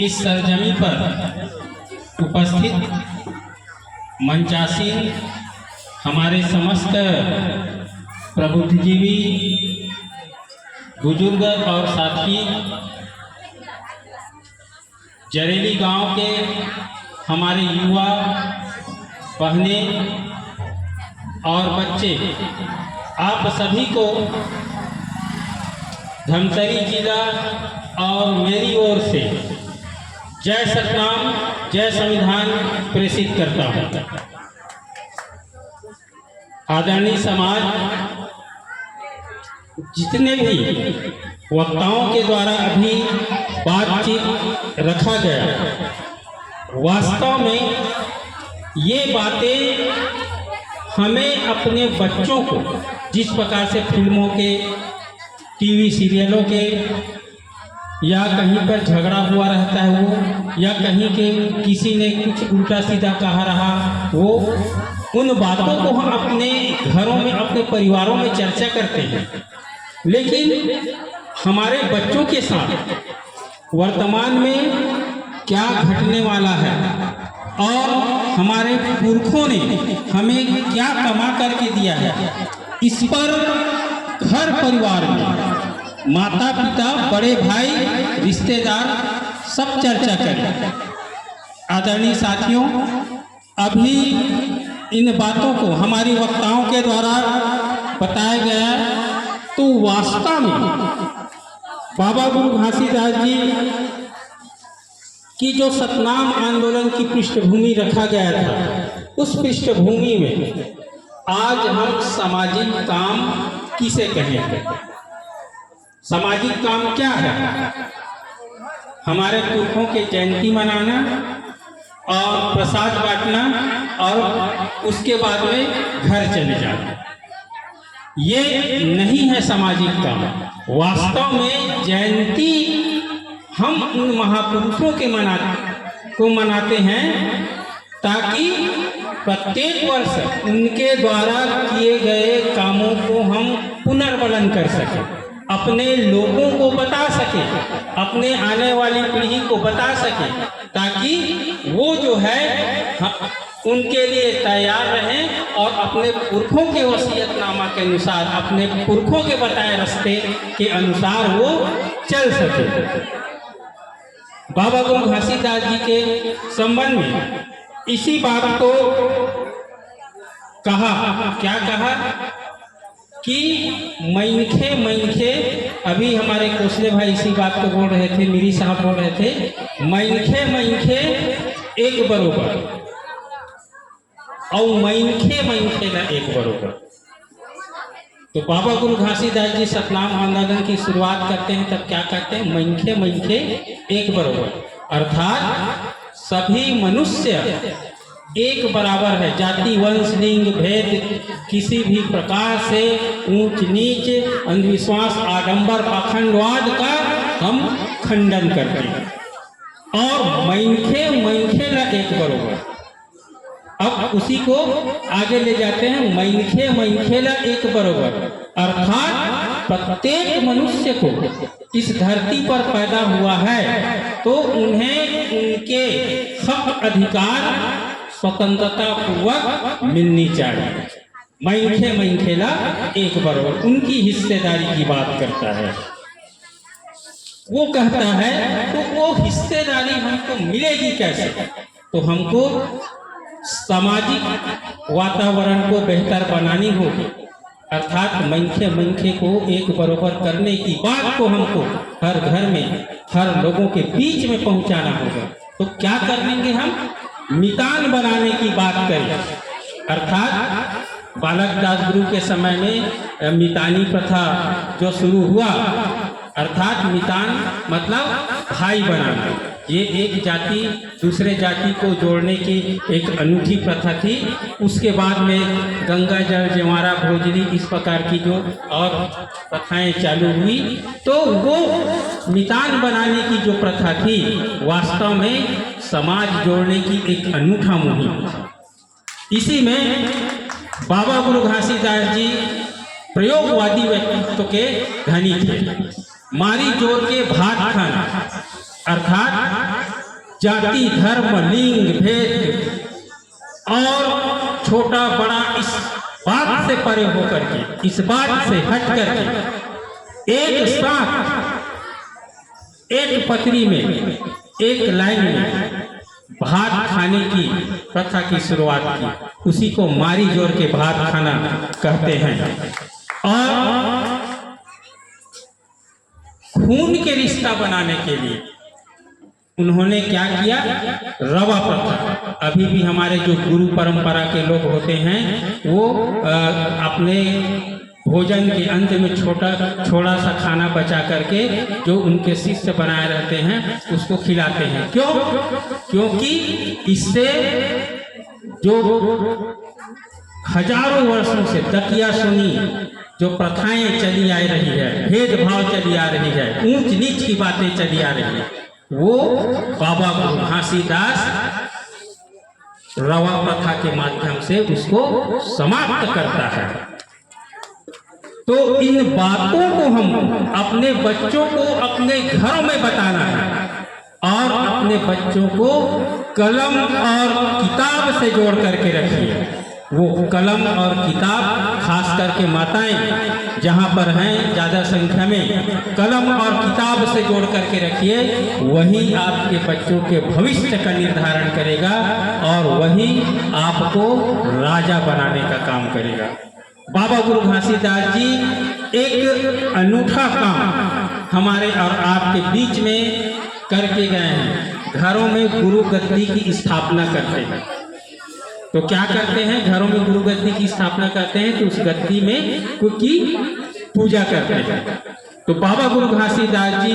इस सरजमी पर उपस्थित मंचासीन हमारे समस्त प्रबुद्धिजीवी बुजुर्ग और साथी, जरेली गांव के हमारे युवा बहने और बच्चे, आप सभी को धमतरी जिला और मेरी ओर से जय सतनाम, जय संविधान प्रेषित करता हूँ। आदरणीय समाज, जितने भी वक्ताओं के द्वारा अभी बातचीत रखा गया, वास्तव में ये बातें हमें अपने बच्चों को, जिस प्रकार से फिल्मों के, टीवी सीरियलों के, या कहीं पर झगड़ा हुआ रहता है वो, या कहीं के किसी ने कुछ उल्टा सीधा कहा रहा वो, उन बातों को हम अपने घरों में, अपने परिवारों में चर्चा करते हैं, लेकिन हमारे बच्चों के साथ वर्तमान में क्या घटने वाला है और हमारे पुरखों ने हमें क्या कमा करके दिया है, इस पर घर परिवार में माता पिता, बड़े भाई, रिश्तेदार सब चर्चा करें। आदरणीय साथियों, अभी इन बातों को हमारी वक्ताओं के द्वारा बताया गया, तो वास्तव में बाबा गुरु घासीदास जी की जो सतनाम आंदोलन की पृष्ठभूमि रखा गया था, उस पृष्ठभूमि में आज हम सामाजिक काम किसे कहेंगे? सामाजिक काम क्या है? हमारे पुरखों के जयंती मनाना और प्रसाद बांटना और उसके बाद में घर चले जाना, ये नहीं है सामाजिक काम। वास्तव में जयंती हम उन महापुरुषों के मनाते हैं ताकि प्रत्येक वर्ष उनके द्वारा किए गए कामों को हम पुनर्वलन कर सकें, अपने लोगों को बता सके, अपने आने वाली पीढ़ी को बता सके, ताकि वो जो है उनके लिए तैयार रहें और अपने पुरखों के वसीयतनामा के अनुसार, अपने पुरखों के बताए रास्ते के अनुसार वो चल सके। बाबा गुरु घासीदास जी के संबंध में इसी बात को कहा, क्या कहा कि मैनखे, अभी हमारे कोसले भाई इसी बात को बोल रहे थे, मीरी साहब बोल रहे थे, मैनखे एक बरोबर और मैनखे ना एक बरोबर। तो बाबा गुरु घासीदास जी सतनाम आंदोलन की शुरुआत करते हैं, तब क्या कहते हैं? मैनखे एक बरोबर, अर्थात सभी मनुष्य एक बराबर है। जाति, वंश, लिंग भेद किसी भी प्रकार से ऊंच नीच, अंधविश्वास, आडंबर, पाखंडवाद का हम खंडन करते हैं। और मैनखे ना एक बरोबर, अब उसी को आगे ले जाते हैं, मैनखे ना एक बरोबर, अर्थात प्रत्येक मनुष्य को इस धरती पर पैदा हुआ है तो उन्हें उनके हक अधिकार स्वतंत्रता पूर्वक मिलनी चाहिए। मैनखे ना एक बरोबर, उनकी हिस्सेदारी की बात करता है। वो कहता है तो वो हिस्सेदारी हमको मिलेगी कैसे? तो हमको सामाजिक वातावरण को बेहतर बनानी होगी, अर्थात मैनखे को एक बरोबर करने की बात को हमको हर घर में, हर लोगों के बीच में पहुंचाना होगा। तो क्या करेंगे हम? मितान बनाने की बात करें, अर्थात बालक दास गुरु के समय में मितानी प्रथा जो शुरू हुआ, अर्थात मितान मतलब भाई बनाना, ये एक जाति दूसरे जाति को जोड़ने की एक अनूठी प्रथा थी। उसके बाद में गंगा जल, जवारा, भोजरी, इस प्रकार की जो और प्रथाएं चालू हुई, तो वो मितान बनाने की जो प्रथा थी, वास्तव में समाज जोड़ने की एक अनूठा मुहिम थी। इसी में बाबा गुरु घासीदास जी प्रयोगवादी व्यक्तित्व के धनी थे। मारी जोर के भात खाना, अर्थात जाति धर्म लिंग भेद और छोटा बड़ा इस बात से परे होकर के, इस बात से हट करके एक साथ एक पतरी में, एक लाइन में भात खाने की प्रथा की शुरुआत की। उसी को मारी जोर के भात खाना कहते हैं। और खून के रिश्ता बनाने के लिए उन्होंने क्या किया? रवा प्रथा। अभी भी हमारे जो गुरु परंपरा के लोग होते हैं वो अपने भोजन के अंत में छोटा सा खाना बचा करके जो उनके शिष्य बनाए रहते हैं उसको खिलाते हैं। क्यों? क्योंकि इससे जो हजारों वर्षों से दकिया सुनी जो प्रथाएं चली आ रही है, भेदभाव चली आ रही है, ऊंच नीच की बातें चली आ रही है, वो बाबा गुरु घासीदास रवा प्रथा के माध्यम से उसको समाप्त करता है। तो इन बातों को हम अपने बच्चों को अपने घरों में बताना है और अपने बच्चों को कलम और किताब से जोड़ करके रखिए। वो कलम और किताब, खास करके माताएं जहाँ पर हैं ज़्यादा संख्या में, कलम और किताब से जोड़ करके रखिए। वही आपके बच्चों के भविष्य का निर्धारण करेगा और वही आपको राजा बनाने का काम करेगा। बाबा गुरु घासीदास जी एक अनूठा काम हमारे और आपके बीच में करके गए हैं। घरों में गुरु गद्दी की स्थापना करते हैं। तो क्या करते हैं? घरों में गुरु गद्दी की स्थापना करते हैं तो उस गद्दी में की पूजा करते हैं। तो बाबा गुरु घासीदास जी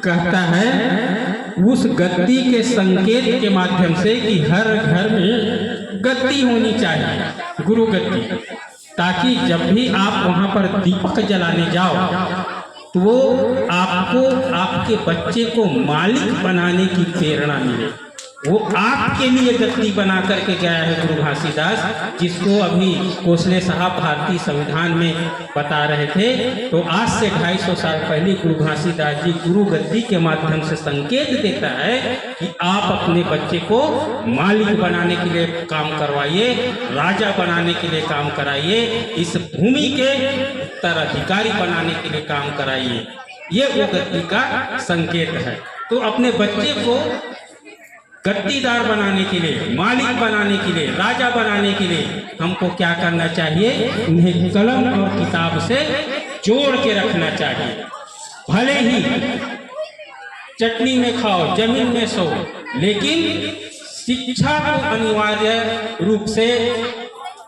कहता है उस गद्दी के संकेत के माध्यम से कि हर घर में गद्दी होनी चाहिए, गुरु गद्दी, ताकि जब भी आप वहां पर दीपक जलाने जाओ तो वो आपको, आपके बच्चे को मालिक बनाने की प्रेरणा मिले। वो आपके लिए गद्दी बना करके गया है गुरु घासीदास, जिसको अभी कोसले साहब भारतीय संविधान में बता रहे थे। तो आज से 250 साल पहले गुरु घासीदास जी गुरु गद्दी के माध्यम से संकेत देता है कि आप अपने बच्चे को मालिक बनाने के लिए काम करवाइए, राजा बनाने के लिए काम कराइए, इस भूमि के उत्तराधिकारी बनाने के लिए काम कराइए। ये वो गद्दी का संकेत है। तो अपने बच्चे को गद्दीदार बनाने के लिए, मालिक बनाने के लिए, राजा बनाने के लिए हमको क्या करना चाहिए? उन्हें कलम और किताब से जोड़ के रखना चाहिए। भले ही चटनी में खाओ, जमीन में सो, लेकिन शिक्षा को अनिवार्य रूप से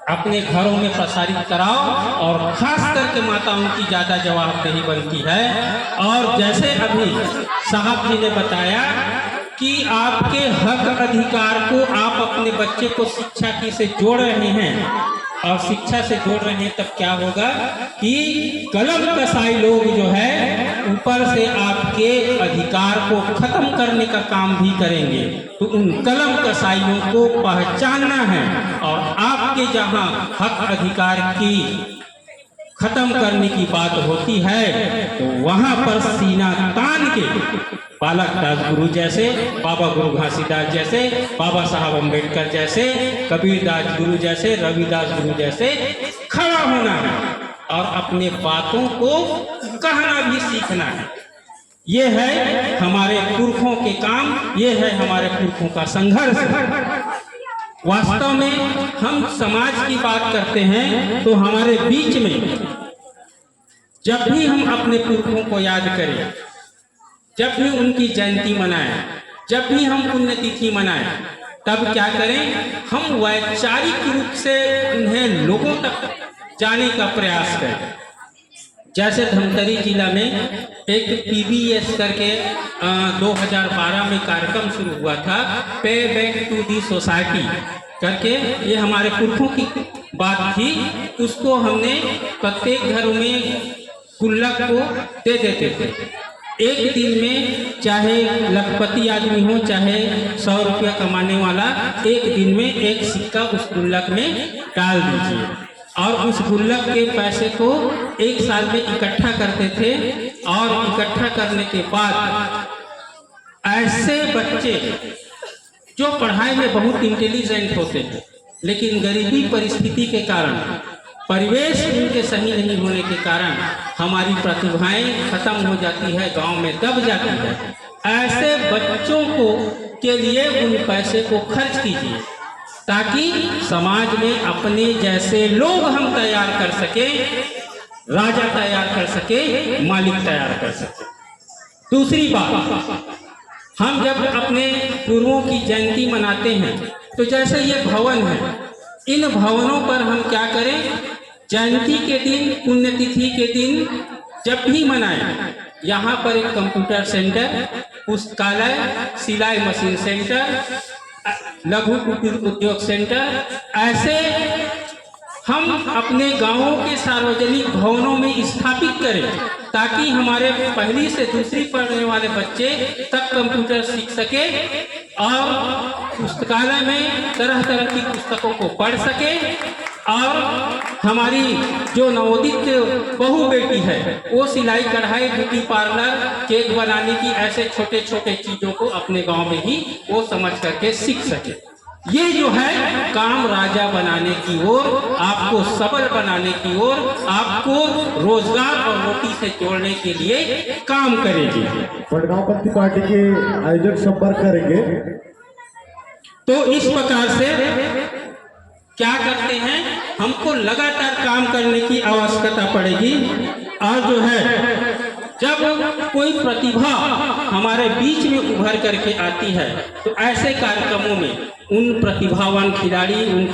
अपने घरों में प्रसारित कराओ। और खास करके माताओं की ज़्यादा जवाबदेही बनती है। और जैसे अभी साहब जी ने बताया कि आपके हक अधिकार को आप अपने बच्चे को शिक्षा की से जोड़ रहे हैं और शिक्षा से जोड़ रहे हैं, तब क्या होगा कि कलम कसाई लोग जो है ऊपर से आपके अधिकार को खत्म करने का काम भी करेंगे। तो उन कलम कसाइयों को पहचानना है और आपके जहां हक अधिकार की खत्म करने की बात होती है तो वहां पर सीना तान के बालक दास गुरु जैसे, बाबा गुरु घासीदास जैसे, बाबा साहब अम्बेडकर जैसे, कबीर दास गुरु जैसे, रविदास गुरु जैसे खड़ा होना है और अपने बातों को कहना भी सीखना है। ये है हमारे पुरखों के काम, ये है हमारे पुरखों का संघर्ष। वास्तव में हम समाज की बात करते हैं तो हमारे बीच में जब भी हम अपने पुरखों को याद करें, जब भी उनकी जयंती मनाएं, जब भी हम पुण्यतिथि मनाएं, तब क्या करें? हम वैचारिक रूप से उन्हें लोगों तक जाने का प्रयास करें। जैसे धमतरी जिला में एक PBS करके 2012 में कार्यक्रम शुरू हुआ था, पे बैक टू दी सोसाइटी करके, ये हमारे पुरखों की बात थी। उसको हमने प्रत्येक घर में गुल्लक को दे देते थे। एक दिन में चाहे लखपति आदमी हो, चाहे 100 रुपया कमाने वाला, एक दिन में एक सिक्का उस गुल्लक में डाल दीजिए और उस गुल्लक के पैसे को एक साल में इकट्ठा करते थे। और इकट्ठा करने के बाद ऐसे बच्चे जो पढ़ाई में बहुत इंटेलिजेंट होते हैं, लेकिन गरीबी परिस्थिति के कारण, परिवेश उनके सही नहीं होने के कारण हमारी प्रतिभाएं खत्म हो जाती है, गांव में दब जाती है। ऐसे बच्चों को के लिए उन पैसे को खर्च कीजिए ताकि समाज में अपने जैसे लोग हम तैयार कर सके, राजा तैयार कर सके, मालिक तैयार कर सके। दूसरी बात, हम जब अपने गुरुओं की जयंती मनाते हैं तो जैसे ये भवन है, इन भवनों पर हम क्या करें, जयंती के दिन, पुण्यतिथि के दिन जब भी मनाएं, यहाँ पर एक कंप्यूटर सेंटर, पुस्तकालय, सिलाई मशीन सेंटर, लघु कुटीर उद्योग सेंटर, ऐसे हम अपने गांवों के सार्वजनिक भवनों में स्थापित करें ताकि हमारे पहली से दूसरी पढ़ने वाले बच्चे तक कंप्यूटर सीख सके और पुस्तकालय में तरह तरह की पुस्तकों को पढ़ सके। और हमारी जो नवोदित बहू बेटी है वो सिलाई कढ़ाई, ब्यूटी पार्लर, केक बनाने की ऐसे छोटे छोटे चीज़ों को अपने गांव में ही वो समझ करके सीख सके। ये जो है काम राजा बनाने की ओर, आपको सबल बनाने की ओर, आपको रोजगार और रोटी से जोड़ने के लिए काम करेगी। पटगांवपंथी पार्टी के आयोजक संपर्क करेंगे। तो इस प्रकार से क्या करते हैं, हमको लगातार काम करने की आवश्यकता पड़ेगी। और जो है जब कोई प्रतिभा हमारे बीच में उभर करके आती है तो ऐसे कार्यक्रमों में उन प्रतिभावान खिलाड़ी, उन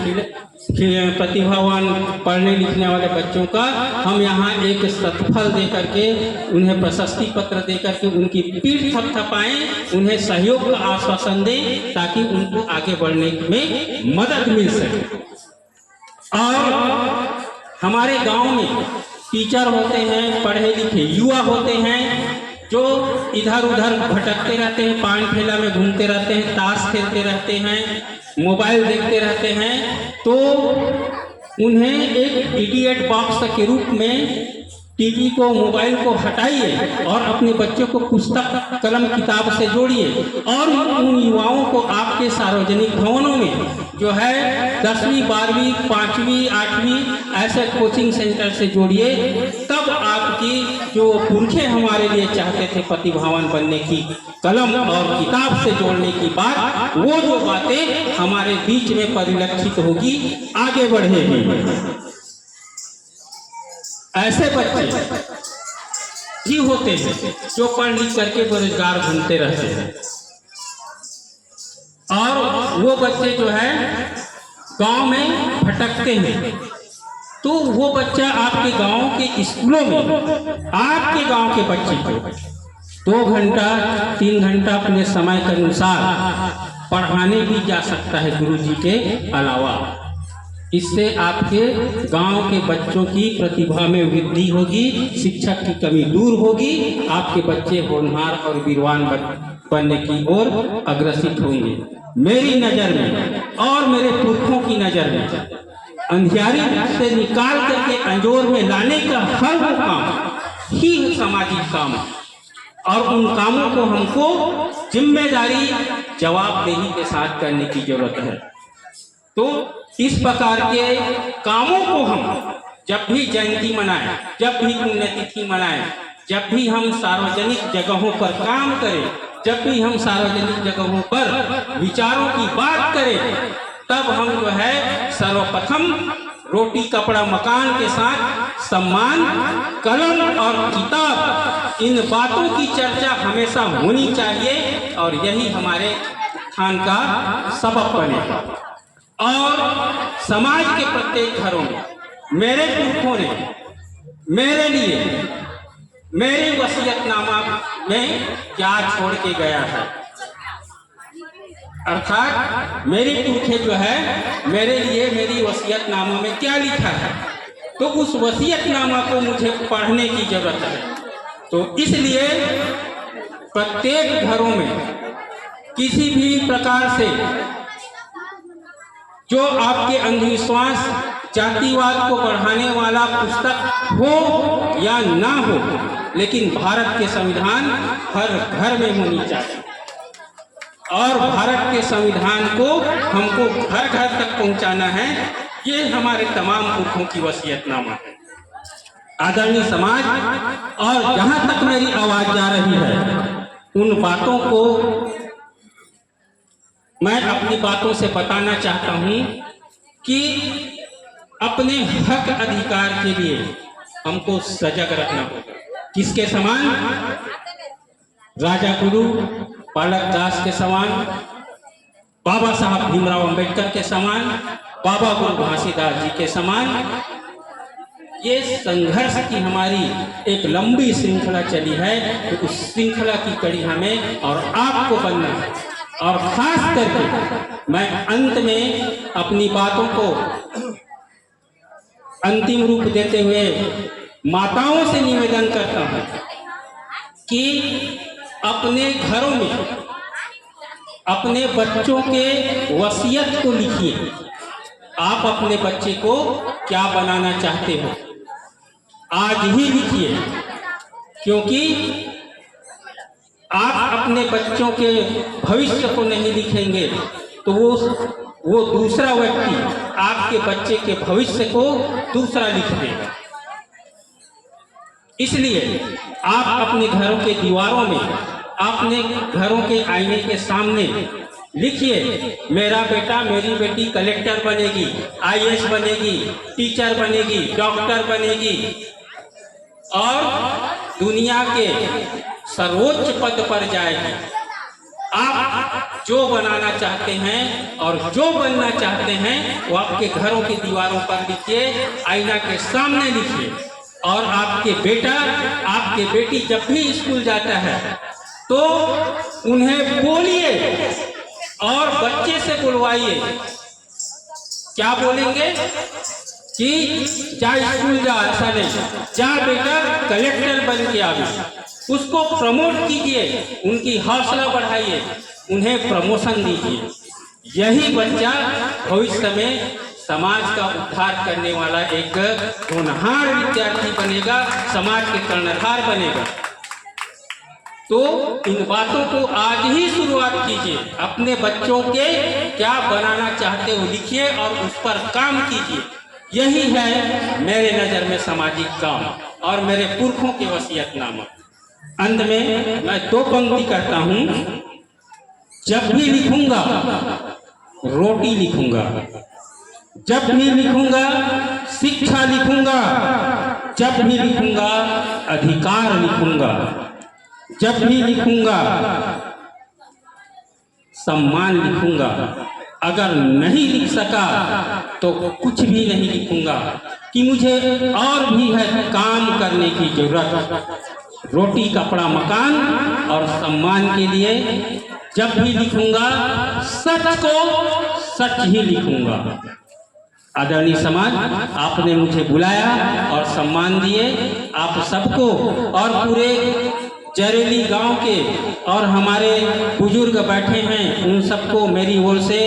प्रतिभावान पढ़ने लिखने वाले बच्चों का हम यहाँ एक सत्फल दे करके, उन्हें प्रशस्ति पत्र दे करके उनकी पीठ थपथपाएं, उन्हें सहयोग का आश्वासन दें ताकि उनको आगे बढ़ने में मदद मिल सके। और हमारे गांव में टीचर होते हैं, पढ़े लिखे युवा होते हैं जो इधर उधर भटकते रहते हैं, पान ठेला में घूमते रहते हैं, ताश खेलते रहते हैं, मोबाइल देखते रहते हैं, तो उन्हें एक इडियट बॉक्स के रूप में टीवी को, मोबाइल को हटाइए और अपने बच्चों को पुस्तक, कलम, किताब से जोड़िए और उन युवाओं को आपके सार्वजनिक भवनों में जो है 10वीं, 12वीं, 5वीं, 8वीं ऐसे कोचिंग सेंटर से जोड़िए। तब आपकी जो पुरखे हमारे लिए चाहते थे प्रतिभावान बनने की, कलम और किताब से जोड़ने की बात, वो जो बातें हमारे बीच में परिलक्षित होगी, आगे बढ़ेगी। ऐसे बच्चे ही होते हैं जो पढ़ लिख करके बेरोजगार घूमते रहते हैं और वो बच्चे जो है गांव में भटकते हैं। तो वो बच्चा आपके गांव के स्कूलों में, आपके गांव के बच्चे को 2 घंटा 3 घंटा अपने समय के अनुसार पढ़ाने भी जा सकता है गुरुजी के अलावा। इससे आपके गांव के बच्चों की प्रतिभा में वृद्धि होगी, शिक्षक की कमी दूर होगी, आपके बच्चे होनहार और वीरवान बनने की ओर अग्रसित होंगे। मेरी नज़र में और मेरे पुरखों की नज़र में अंधियारी से निकाल करके अंजोर में लाने का हर वो काम ही सामाजिक काम है और उन कामों को हमको जिम्मेदारी, जवाबदेही के साथ करने की जरूरत है। तो इस प्रकार के कामों को हम जब भी जयंती मनाएं, जब भी पुण्यतिथि मनाएं, जब भी हम सार्वजनिक जगहों पर काम करें, जब भी हम सार्वजनिक जगहों पर विचारों की बात करें, तब हम जो है सर्वप्रथम रोटी, कपड़ा, मकान के साथ सम्मान, कलम और किताब, इन बातों की चर्चा हमेशा होनी चाहिए और यही हमारे उत्थान का सबब बनेगा। और समाज के प्रत्येक घरों में मेरे पुरखों ने मेरे लिए मेरे वसीयतनामा में क्या छोड़ के गया है, अर्थात मेरी पुरखे जो है मेरे लिए मेरी वसीयतनामा में क्या लिखा है, तो उस वसीयतनामा को मुझे पढ़ने की जरूरत है। तो इसलिए प्रत्येक घरों में किसी भी प्रकार से जो आपके अंधविश्वास, जातिवाद को बढ़ाने वाला पुस्तक हो या ना हो, लेकिन भारत के संविधान हर घर में होनी चाहिए। और भारत के संविधान को हमको घर घर तक पहुंचाना है। ये हमारे तमाम पुरखों की वसीयतनामा है। आदरणीय समाज, और जहां तक मेरी आवाज जा रही है, उन बातों को मैं अपनी बातों से बताना चाहता हूं कि अपने हक अधिकार के लिए हमको सजग रहना होगा। किसके समान? राजा गुरु बालक दास के समान, बाबा साहब भीमराव अंबेडकर के समान, बाबा गुरु घासीदास जी के समान। ये संघर्ष की हमारी एक लंबी श्रृंखला चली है, तो उस श्रृंखला की कड़ी हमें और आपको बनना है। और खास करके मैं अंत में अपनी बातों को अंतिम रूप देते हुए माताओं से निवेदन करता हूं कि अपने घरों में अपने बच्चों के वसीयत को लिखिए। आप अपने बच्चे को क्या बनाना चाहते हो, आज ही लिखिए, क्योंकि आप अपने बच्चों के भविष्य को नहीं लिखेंगे तो वो दूसरा व्यक्ति आपके बच्चे के भविष्य को दूसरा लिख देगा। इसलिए आप अपने घरों के दीवारों में, अपने घरों के आईने के सामने लिखिए, मेरा बेटा मेरी बेटी कलेक्टर बनेगी, आईएएस बनेगी, टीचर बनेगी, डॉक्टर बनेगी और दुनिया के सर्वोच्च पद पर जाएगी। आप जो बनाना चाहते हैं और जो बनना चाहते हैं वो आपके घरों की दीवारों पर लिखिए, आईना के सामने लिखिए। और आपके बेटा, आपके बेटी जब भी स्कूल जाता है तो उन्हें बोलिए और बच्चे से बुलवाइए। क्या बोलेंगे कि जा स्कूल जा, ऐसा नहीं, जा बेटा कलेक्टर बन के आवे। उसको प्रमोट कीजिए, उनकी हौसला बढ़ाइए, उन्हें प्रमोशन दीजिए। यही बच्चा भविष्य में समाज का उद्धार करने वाला एक होनहार विद्यार्थी बनेगा, समाज के कर्णधार बनेगा। तो इन बातों को आज ही शुरुआत कीजिए। अपने बच्चों के क्या बनाना चाहते हो लिखिए और उस पर काम कीजिए। यही है मेरे नज़र में सामाजिक काम और मेरे पुरखों के वसीयतनामा। अंत में मैं 2 पंक्ति करता हूं। जब भी लिखूंगा रोटी लिखूंगा, जब भी लिखूंगा शिक्षा लिखूंगा, जब भी लिखूंगा अधिकार लिखूंगा, जब भी लिखूंगा सम्मान लिखूंगा। अगर नहीं लिख सका तो कुछ भी नहीं लिखूंगा, कि मुझे और भी है काम करने की जरूरत। रोटी कपड़ा मकान और सम्मान के लिए जब भी लिखूंगा सच को सच ही लिखूंगा। आदरणीय समाज, आपने मुझे बुलाया और सम्मान दिए। आप सबको और पूरे जरेली गांव के और हमारे बुजुर्ग बैठे हैं, उन सबको मेरी ओर से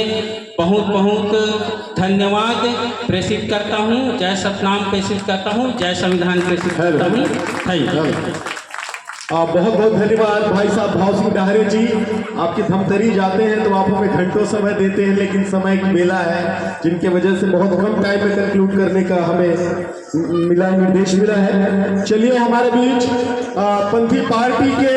बहुत बहुत धन्यवाद प्रेषित करता हूं। जय सतनाम प्रेषित करता हूं, जय संविधान प्रेषित करता हूं। Thank you. बहुत बहुत धन्यवाद भाई साहब भाव सिंह डाहरे जी। आपकी धमतरी जाते हैं तो आप हमें घंटों समय देते हैं, लेकिन समय की बेला है जिनके वजह से बहुत कम टाइम में कंक्लूड करने का हमें निर्देश मिला है। चलिए हमारे बीच पंथी पार्टी के